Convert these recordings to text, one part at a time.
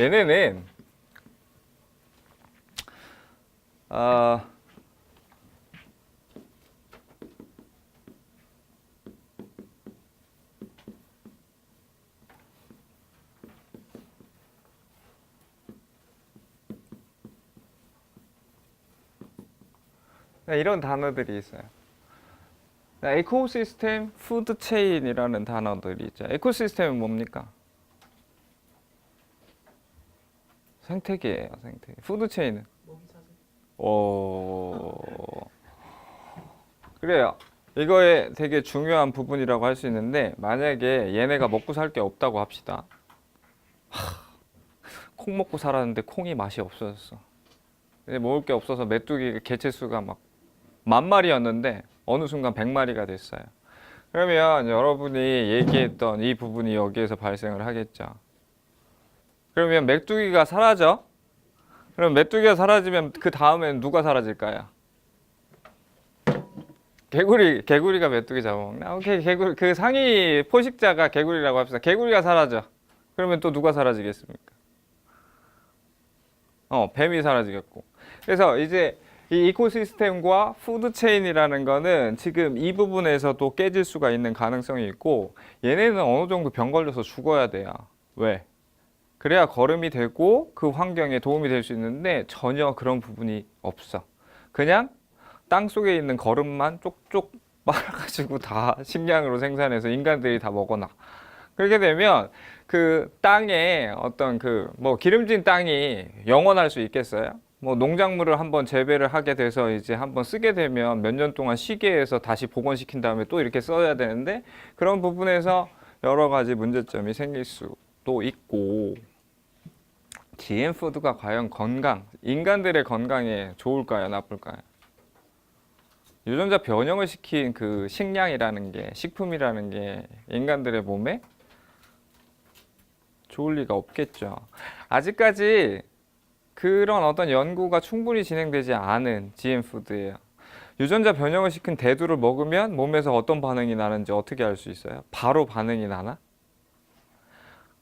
얘네는 이런 단어들이 있어요. 에코시스템, 푸드체인이라는 단어들이 있죠. 에코시스템은 뭡니까? 생태계예요, 생태계. 푸드체인은? 그래요. 이거에 되게 중요한 부분이라고 할 수 있는데, 만약에 얘네가 먹고 살 게 없다고 합시다. 콩 먹고 살았는데 콩이 맛이 없어졌어. 먹을 게 없어서 메뚜기 개체수가 막 10,000마리였는데 어느 순간 100마리가 됐어요. 그러면 여러분이 얘기했던 이 부분이 여기에서 발생을 하겠죠. 그러면 메뚜기가 사라져? 그럼 메뚜기가 사라지면 그 다음엔 누가 사라질까요? 개구리가 메뚜기 잡아먹나? 오케이, 개구리, 그 상위 포식자가 개구리라고 합시다. 개구리가 사라져. 그러면 또 누가 사라지겠습니까? 뱀이 사라지겠고. 그래서 이제 이 이코시스템과 푸드체인이라는 거는 지금 이 부분에서도 깨질 수가 있는 가능성이 있고, 얘네는 어느 정도 병 걸려서 죽어야 돼요. 왜? 그래야 거름이 되고 그 환경에 도움이 될 수 있는데 전혀 그런 부분이 없어. 그냥 땅 속에 있는 거름만 쪽쪽 빨아가지고 다 식량으로 생산해서 인간들이 다 먹어놔. 그렇게 되면 그 땅에 어떤 그 뭐 기름진 땅이 영원할 수 있겠어요? 뭐 농작물을 한번 재배를 하게 돼서 이제 한번 쓰게 되면 몇 년 동안 쉬게 해서 다시 복원시킨 다음에 또 이렇게 써야 되는데, 그런 부분에서 여러 가지 문제점이 생길 수도 있고, GM 푸드가 과연 인간들의 건강에 좋을까요, 나쁠까요? 유전자 변형을 시킨 그 식량이라는 게, 식품이라는 게 인간들의 몸에 좋을 리가 없겠죠. 아직까지 그런 어떤 연구가 충분히 진행되지 않은 GM 푸드예요. 유전자 변형을 시킨 대두를 먹으면 몸에서 어떤 반응이 나는지 어떻게 알 수 있어요? 바로 반응이 나나?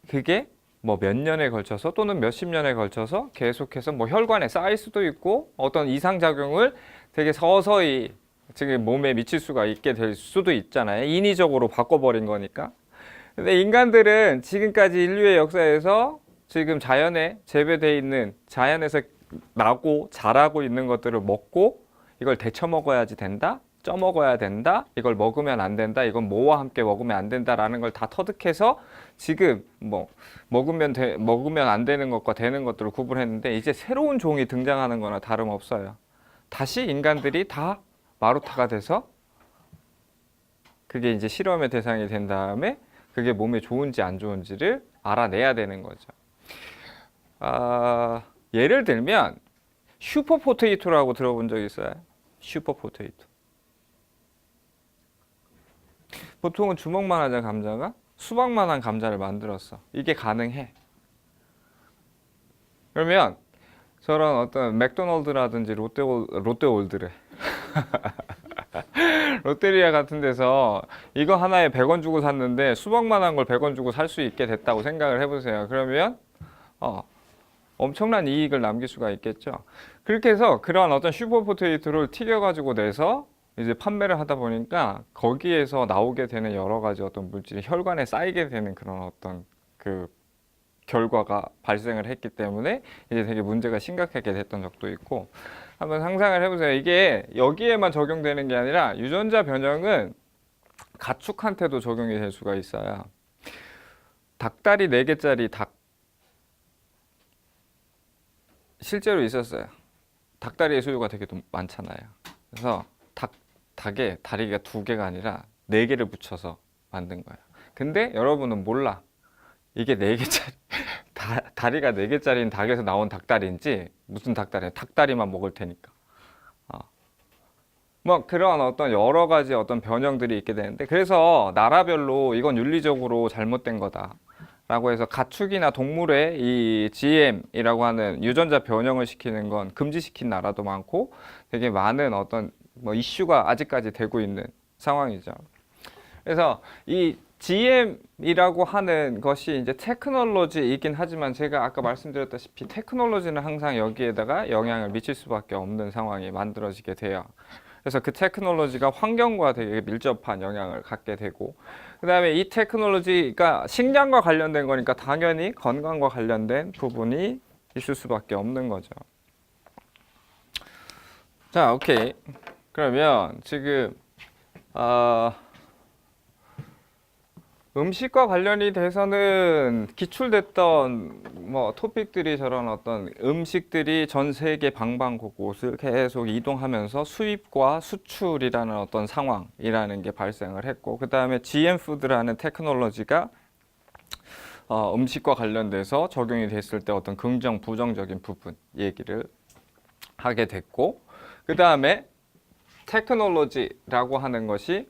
그게 뭐 몇 년에 걸쳐서 또는 몇십 년에 걸쳐서 계속해서 뭐 혈관에 쌓일 수도 있고, 어떤 이상작용을 되게 서서히 지금 몸에 미칠 수가 있게 될 수도 있잖아요. 인위적으로 바꿔버린 거니까. 근데 인간들은 지금까지 인류의 역사에서 지금 자연에 재배되어 있는, 자연에서 나고 자라고 있는 것들을 먹고, 이걸 데쳐 먹어야지 된다, 쪄 먹어야 된다, 이걸 먹으면 안 된다, 이건 뭐와 함께 먹으면 안 된다라는 걸 다 터득해서 지금 뭐 먹으면 안 되는 것과 되는 것들을 구분했는데, 이제 새로운 종이 등장하는 거나 다름없어요. 다시 인간들이 다 마루타가 돼서 그게 이제 실험의 대상이 된 다음에 그게 몸에 좋은지 안 좋은지를 알아내야 되는 거죠. 예를 들면 슈퍼포테이토라고 들어본 적 있어요? 슈퍼포테이토. 보통은 주먹만 하자 감자가 수박만한 감자를 만들었어. 이게 가능해. 그러면 저런 어떤 맥도날드라든지 롯데월드래. 롯데리아 같은 데서 이거 하나에 100원 주고 샀는데 수박만한 걸 100원 주고 살 수 있게 됐다고 생각을 해보세요. 그러면 엄청난 이익을 남길 수가 있겠죠. 그렇게 해서 그런 어떤 슈퍼포테이토를 튀겨가지고 내서 이제 판매를 하다 보니까 거기에서 나오게 되는 여러 가지 어떤 물질이 혈관에 쌓이게 되는 그런 어떤 그 결과가 발생을 했기 때문에 이제 되게 문제가 심각하게 됐던 적도 있고, 한번 상상을 해보세요. 이게 여기에만 적용되는 게 아니라 유전자 변형은 가축한테도 적용이 될 수가 있어요. 닭다리 4개짜리 닭 실제로 있었어요. 닭다리의 수요가 되게 많잖아요. 그래서 닭에 다리가 2개가 아니라 4개를 붙여서 만든 거예요. 근데 여러분은 몰라. 이게 4개짜리 다리가 4개짜리인 닭에서 나온 닭다리인지 무슨 닭다리야. 닭다리만 먹을 테니까. 뭐 그런 어떤 여러 가지 어떤 변형들이 있게 되는데, 그래서 나라별로 이건 윤리적으로 잘못된 거다 라고 해서 가축이나 동물의 이 GM이라고 하는 유전자 변형을 시키는 건 금지시킨 나라도 많고, 되게 많은 어떤 뭐 이슈가 아직까지 되고 있는 상황이죠. 그래서 이 GM이라고 하는 것이 이제 테크놀로지이긴 하지만 제가 아까 말씀드렸다시피 테크놀로지는 항상 여기에다가 영향을 미칠 수밖에 없는 상황이 만들어지게 돼요. 그래서 그 테크놀로지가 환경과 되게 밀접한 영향을 갖게 되고, 그 다음에 이 테크놀로지가 식량과 관련된 거니까 당연히 건강과 관련된 부분이 있을 수밖에 없는 거죠. 자, 오케이. 그러면 지금 음식과 관련이 돼서는 기출됐던 뭐 토픽들이 저런 어떤 음식들이 전 세계 방방곳곳을 계속 이동하면서 수입과 수출이라는 어떤 상황이라는 게 발생을 했고, 그 다음에 GM 푸드라는 테크놀로지가 음식과 관련돼서 적용이 됐을 때 어떤 긍정, 부정적인 부분 얘기를 하게 됐고, 그 다음에 테크놀로지라고 하는 것이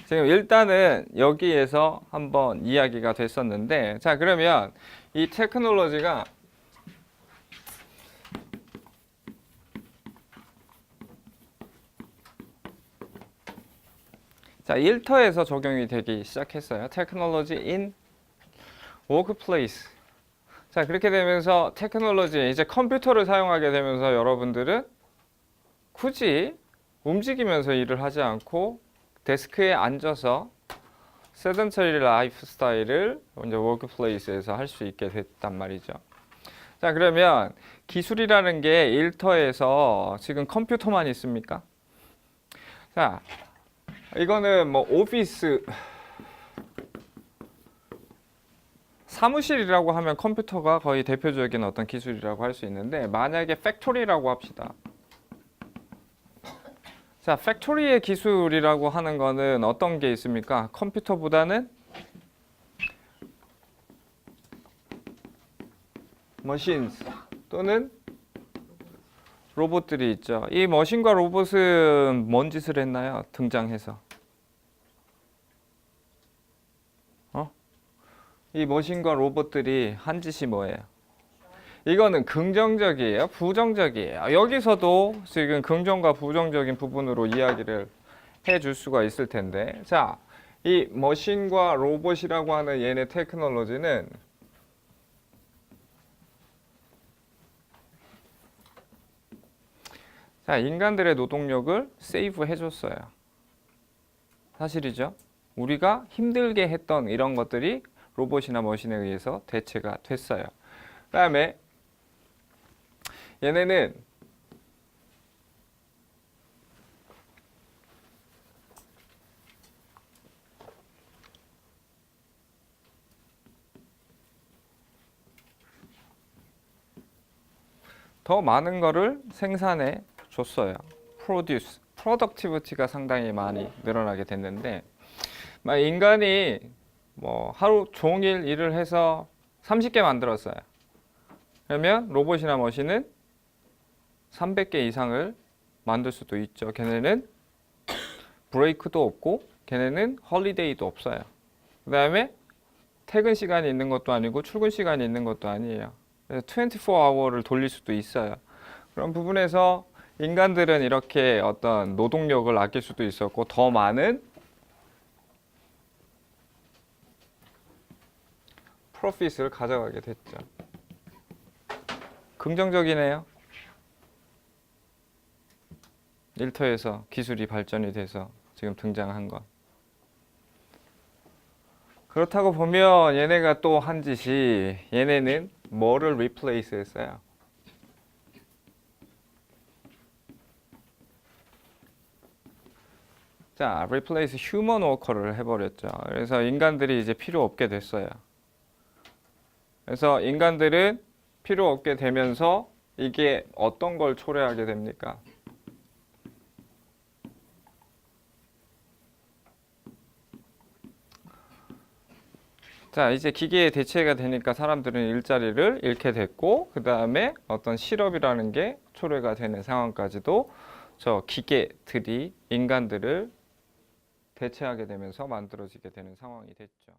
지금 일단은 여기에서 한번 이야기가 됐었는데, 자, 그러면 이 테크놀로지가 자, 일터에서 적용이 되기 시작했어요. 테크놀로지 in workplace. 자, 그렇게 되면서 테크놀로지, 이제 컴퓨터를 사용하게 되면서 여러분들은 굳이 움직이면서 일을 하지 않고 데스크에 앉아서 세던터리 라이프 스타일을 이제 워크플레이스에서 할 수 있게 됐단 말이죠. 자, 그러면 기술이라는 게 일터에서 지금 컴퓨터만 있습니까? 자, 이거는 뭐 오피스 사무실이라고 하면 컴퓨터가 거의 대표적인 어떤 기술이라고 할 수 있는데, 만약에 팩토리라고 합시다. 자, 팩토리의 기술이라고 하는 거는 어떤 게 있습니까? 컴퓨터보다는 machines 또는 로봇들이 있죠. 이 머신과 로봇은 뭔 짓을 했나요? 등장해서. 이 머신과 로봇들이 한 짓이 뭐예요? 이거는 긍정적이에요? 부정적이에요? 여기서도 지금 긍정과 부정적인 부분으로 이야기를 해줄 수가 있을 텐데, 자, 이 머신과 로봇이라고 하는 얘네 테크놀로지는 자, 인간들의 노동력을 세이브 해줬어요. 사실이죠? 우리가 힘들게 했던 이런 것들이 로봇이나 머신에 의해서 대체가 됐어요. 그 다음에 얘네는 더 많은 거를 생산해 줬어요. 프로덕티비티가 상당히 많이 늘어나게 됐는데, 인간이 뭐 하루 종일 일을 해서 30개 만들었어요. 그러면 로봇이나 머신은 300개 이상을 만들 수도 있죠. 걔네는 브레이크도 없고 걔네는 홀리데이도 없어요. 그 다음에 퇴근 시간이 있는 것도 아니고 출근 시간이 있는 것도 아니에요. 그래서 24hour를 돌릴 수도 있어요. 그런 부분에서 인간들은 이렇게 어떤 노동력을 아낄 수도 있었고 더 많은 프로핏을 가져가게 됐죠. 긍정적이네요. 일터에서 기술이 발전이 돼서 지금 등장한 것. 그렇다고 보면 얘네가 또 한 짓이, 얘네는 뭐를 리플레이스 했어요? 자, replace human worker를 해버렸죠. 그래서 인간들이 이제 필요 없게 됐어요. 그래서 인간들은 필요 없게 되면서 이게 어떤 걸 초래하게 됩니까? 자, 이제 기계에 대체가 되니까 사람들은 일자리를 잃게 됐고, 그 다음에 어떤 실업이라는 게 초래가 되는 상황까지도 저 기계들이 인간들을 대체하게 되면서 만들어지게 되는 상황이 됐죠.